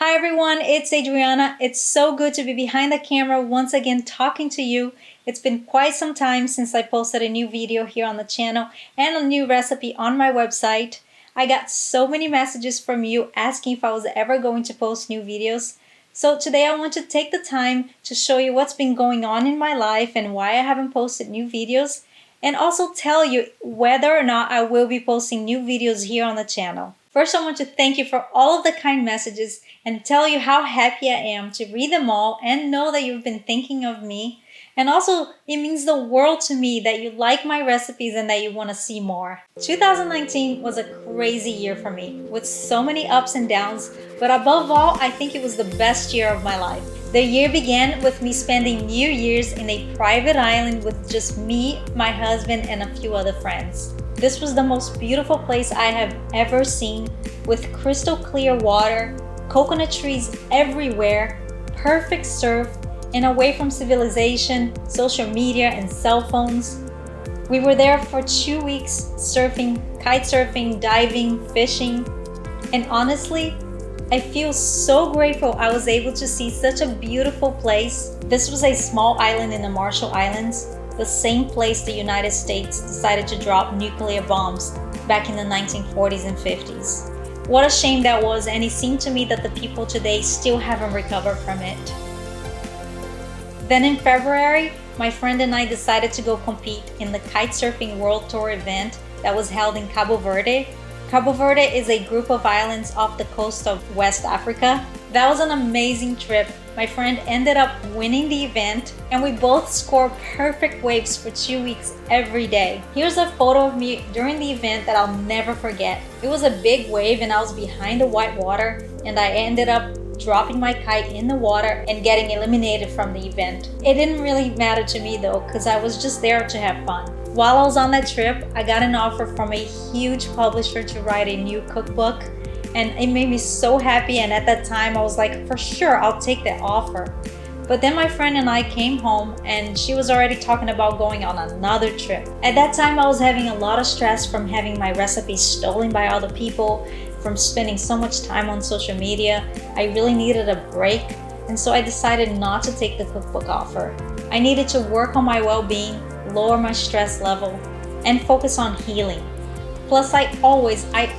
Hi everyone, it's Adriana. It's so good to be behind the camera once again talking to you. It's been quite some time since I posted a new video here on the channel and a new recipe on my website. I got so many messages from you asking if I was ever going to post new videos. So today I want to take the time to show you what's been going on in my life and why I haven't posted new videos, and also tell you whether or not I will be posting new videos here on the channel. First, I want to thank you for all of the kind messages and tell you how happy I am to read them all and know that you've been thinking of me. And also, it means the world to me that you like my recipes and that you want to see more. 2019 was a crazy year for me, with so many ups and downs, but above all, I think it was the best year of my life. The year began with me spending New Year's in a private island with just me, my husband, and a few other friends. This was the most beautiful place I have ever seen, with crystal clear water, coconut trees everywhere, perfect surf, and away from civilization, social media, and cell phones. We were there for 2 weeks surfing, kite surfing, diving, fishing, and honestly, I feel so grateful I was able to see such a beautiful place. This was a small island in the Marshall Islands, the same place the United States decided to drop nuclear bombs back in the 1940s and 50s. What a shame that was, and it seemed to me that the people today still haven't recovered from it. Then in February, my friend and I decided to go compete in the Kitesurfing World Tour event that was held in Cabo Verde. Cabo Verde is a group of islands off the coast of West Africa. That was an amazing trip. My friend ended up winning the event, and we both scored perfect waves for 2 weeks every day. Here's a photo of me during the event that I'll never forget. It was a big wave and I was behind the white water, and I ended up dropping my kite in the water and getting eliminated from the event. It didn't really matter to me though, because I was just there to have fun. While I was on that trip, I got an offer from a huge publisher to write a new cookbook, and it made me so happy, and at that time I was like, for sure, I'll take that offer. But then my friend and I came home and she was already talking about going on another trip. At that time I was having a lot of stress from having my recipes stolen by other people, from spending so much time on social media. I really needed a break, and so I decided not to take the cookbook offer. I needed to work on my well-being, lower my stress level, and focus on healing. Plus, I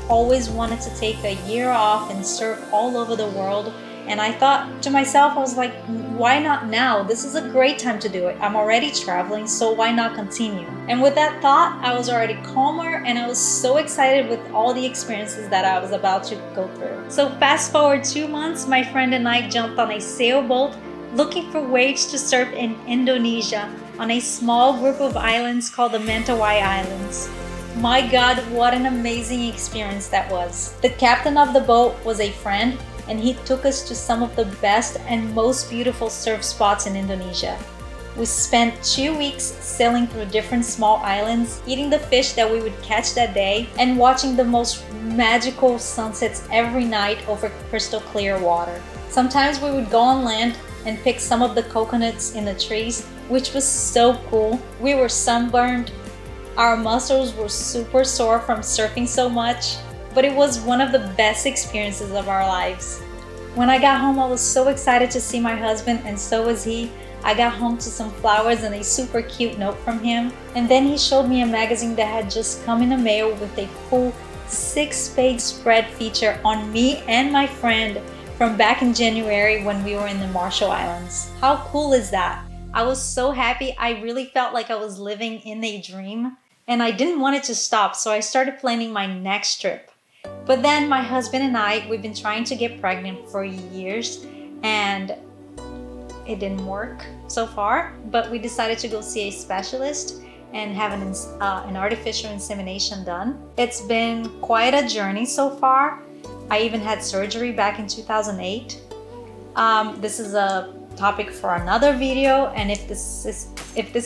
always wanted to take a year off and surf all over the world, and I thought to myself, I was like, why not now? This is a great time to do it. I'm already traveling, so why not continue? And with that thought, I was already calmer, and I was so excited with all the experiences that I was about to go through. So fast forward 2 months, my friend and I jumped on a sailboat looking for waves to surf in Indonesia on a small group of islands called the Mentawai Islands. My God, what an amazing experience that was. The captain of the boat was a friend, and he took us to some of the best and most beautiful surf spots in Indonesia. We spent 2 weeks sailing through different small islands, eating the fish that we would catch that day, and watching the most magical sunsets every night over crystal clear water. Sometimes we would go on land and pick some of the coconuts in the trees, which was so cool. We were sunburned. Our muscles were super sore from surfing so much, but it was one of the best experiences of our lives. When I got home, I was so excited to see my husband, and so was he. I got home to some flowers and a super cute note from him, and then he showed me a magazine that had just come in the mail with a cool 6-page spread feature on me and my friend from back in January when we were in the Marshall Islands. How cool is that? I was so happy. I really felt like I was living in a dream, and I didn't want it to stop, so I started planning my next trip. But then my husband and I, we've been trying to get pregnant for years, and it didn't work so far, but we decided to go see a specialist and have an artificial insemination done. It's been quite a journey so far. I even had surgery back in 2008. This is a topic for another video, and if this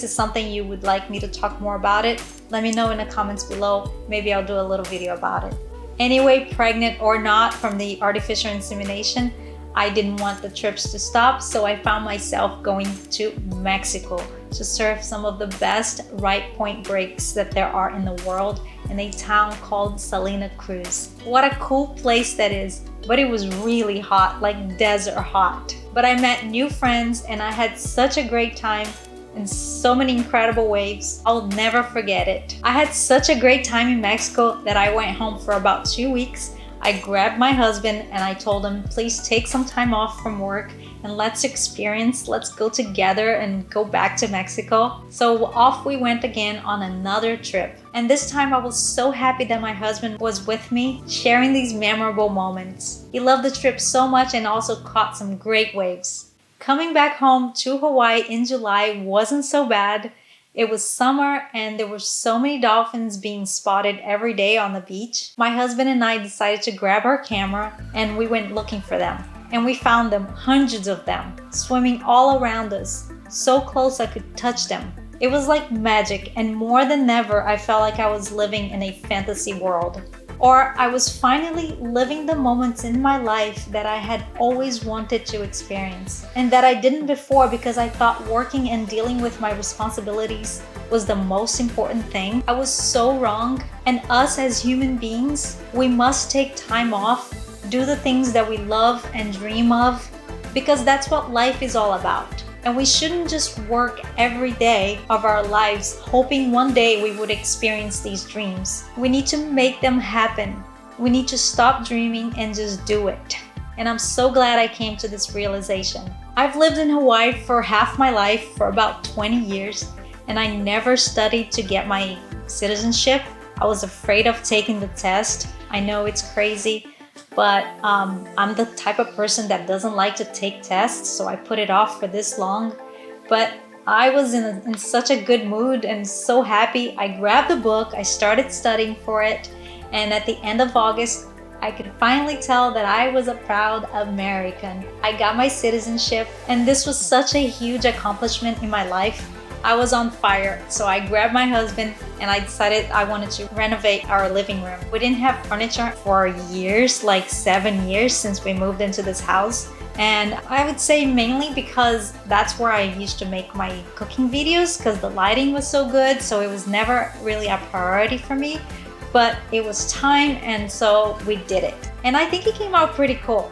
is something you would like me to talk more about it, let me know in the comments below. Maybe I'll do a little video about it. Anyway, pregnant or not from the artificial insemination, I didn't want the trips to stop, so I found myself going to Mexico to surf some of the best right point breaks that there are in the world in a town called Salina Cruz. What a cool place that is, but it was really hot, like desert hot. But I met new friends and I had such a great time and so many incredible waves. I'll never forget it. I had such a great time in Mexico that I went home for about 2 weeks. I grabbed my husband and I told him, please take some time off from work and let's go together and go back to Mexico. So off we went again on another trip. And this time I was so happy that my husband was with me, sharing these memorable moments. He loved the trip so much and also caught some great waves. Coming back home to Hawaii in July wasn't so bad. It was summer and there were so many dolphins being spotted every day on the beach. My husband and I decided to grab our camera and we went looking for them. And we found them, hundreds of them, swimming all around us, so close I could touch them. It was like magic, and more than ever I felt like I was living in a fantasy world. Or I was finally living the moments in my life that I had always wanted to experience, and that I didn't before because I thought working and dealing with my responsibilities was the most important thing. I was so wrong, and us as human beings, we must take time off, do the things that we love and dream of, because that's what life is all about. And we shouldn't just work every day of our lives hoping one day we would experience these dreams. We need to make them happen. We need to stop dreaming and just do it. And I'm so glad I came to this realization. I've lived in Hawaii for half my life, for about 20 years, and I never studied to get my citizenship. I was afraid of taking the test. I know it's crazy, but I'm the type of person that doesn't like to take tests, so I put it off for this long. But I was in such a good mood and so happy. I grabbed the book, I started studying for it, and at the end of August, I could finally tell that I was a proud American. I got my citizenship, and this was such a huge accomplishment in my life. I was on fire, so I grabbed my husband and I decided I wanted to renovate our living room. We didn't have furniture for years, like 7 years since we moved into this house. And I would say mainly because that's where I used to make my cooking videos, because the lighting was so good, so it was never really a priority for me. But it was time, and so we did it. And I think it came out pretty cool.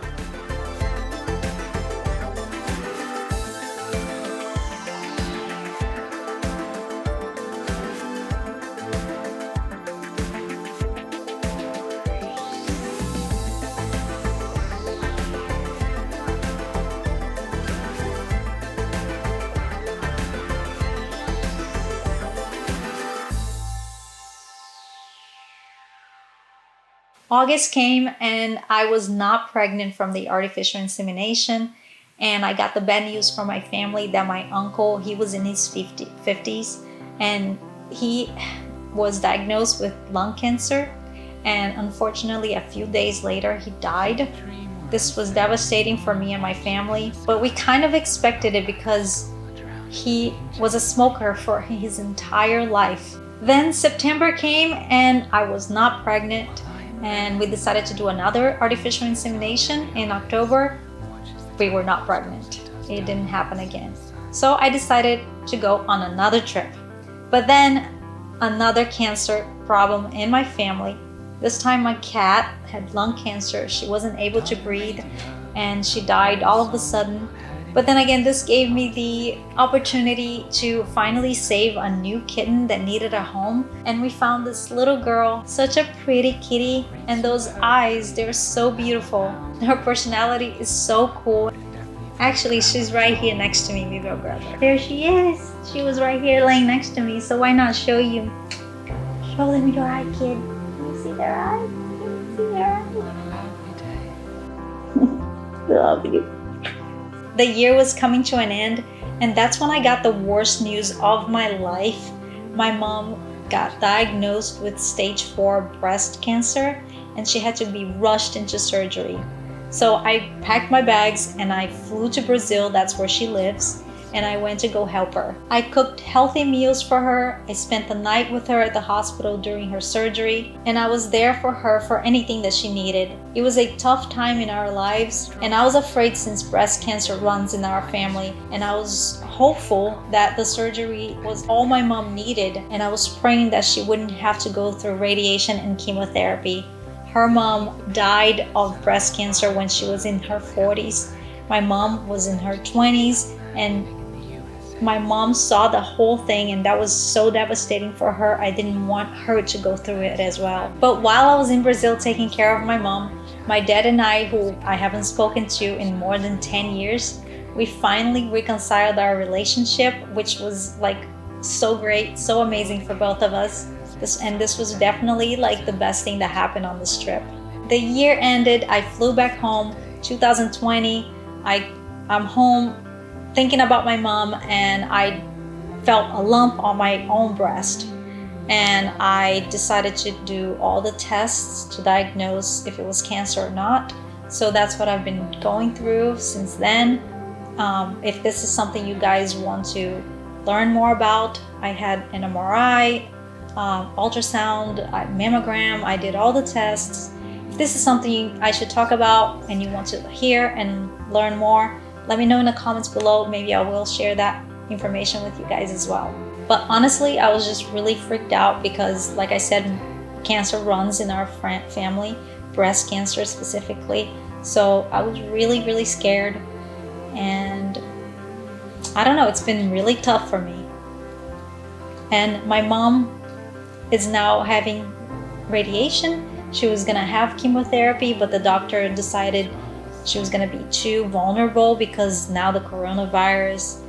August came and I was not pregnant from the artificial insemination, and I got the bad news from my family that my uncle, he was in his 50s and he was diagnosed with lung cancer, and unfortunately a few days later he died. This was devastating for me and my family, but we kind of expected it because he was a smoker for his entire life. Then September came and I was not pregnant, and we decided to do another artificial insemination in October. We were not pregnant. It didn't happen again. So I decided to go on another trip. But then another cancer problem in my family. This time my cat had lung cancer. She wasn't able to breathe and she died all of a sudden. But then again, this gave me the opportunity to finally save a new kitten that needed a home. And we found this little girl, such a pretty kitty. And those eyes, they're so beautiful. Her personality is so cool. Actually, she's right here next to me. Maybe I'll grab her. There she is. She was right here laying next to me. So why not show you? Show them your eye, kid. Can you see their eye? Can you see their eye? Love you. The year was coming to an end, and that's when I got the worst news of my life. My mom got diagnosed with stage 4 breast cancer, and she had to be rushed into surgery. So I packed my bags and I flew to Brazil, that's where she lives, and I went to go help her. I cooked healthy meals for her. I spent the night with her at the hospital during her surgery, and I was there for her for anything that she needed. It was a tough time in our lives, and I was afraid since breast cancer runs in our family, and I was hopeful that the surgery was all my mom needed, and I was praying that she wouldn't have to go through radiation and chemotherapy. Her mom died of breast cancer when she was in her 40s. My mom was in her 20s, and my mom saw the whole thing, and that was so devastating for her. I didn't want her to go through it as well. But while I was in Brazil taking care of my mom, my dad and I, who I haven't spoken to in more than 10 years, we finally reconciled our relationship, which was like so great, so amazing for both of us. This was definitely like the best thing that happened on this trip. The year ended, I flew back home, 2020. I'm home thinking about my mom, and I felt a lump on my own breast. And I decided to do all the tests to diagnose if it was cancer or not. So that's what I've been going through since then. If this is something you guys want to learn more about, I had an MRI, ultrasound, mammogram. I did all the tests. If this is something I should talk about and you want to hear and learn more, let me know in the comments below. Maybe I will share that information with you guys as well. But honestly, I was just really freaked out because, like I said, cancer runs in our family, breast cancer specifically. So I was really, really scared. And I don't know, it's been really tough for me. And my mom is now having radiation. She was gonna have chemotherapy, but the doctor decided she was gonna be too vulnerable because now the coronavirus,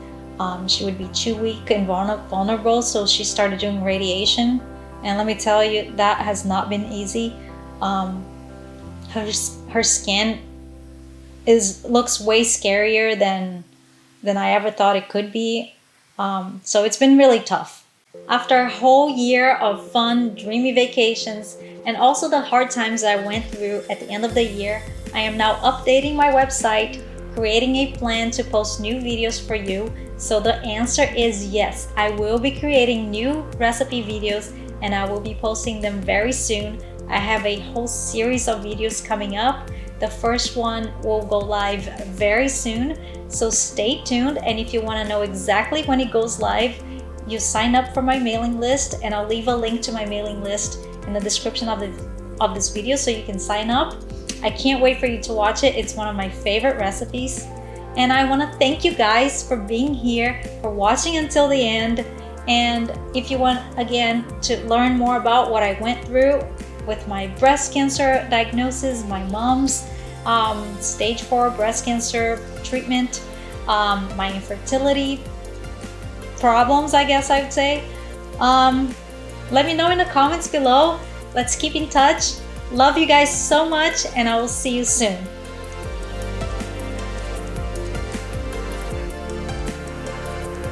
she would be too weak and vulnerable, so she started doing radiation. And let me tell you, that has not been easy. Her skin looks way scarier than I ever thought it could be. So it's been really tough. After a whole year of fun, dreamy vacations, and also the hard times I went through at the end of the year, I am now updating my website, creating a plan to post new videos for you. So the answer is yes, I will be creating new recipe videos, and I will be posting them very soon. I have a whole series of videos coming up. The first one will go live very soon, so stay tuned. And if you want to know exactly when it goes live, you sign up for my mailing list, and I'll leave a link to my mailing list in the description of this video so you can sign up. I can't wait for you to watch it. It's one of my favorite recipes. And I want to thank you guys for being here, for watching until the end. And if you want, again, to learn more about what I went through with my breast cancer diagnosis, my mom's stage 4 breast cancer treatment, my infertility problems, I guess I would say, let me know in the comments below. Let's keep in touch. Love you guys so much, and I will see you soon.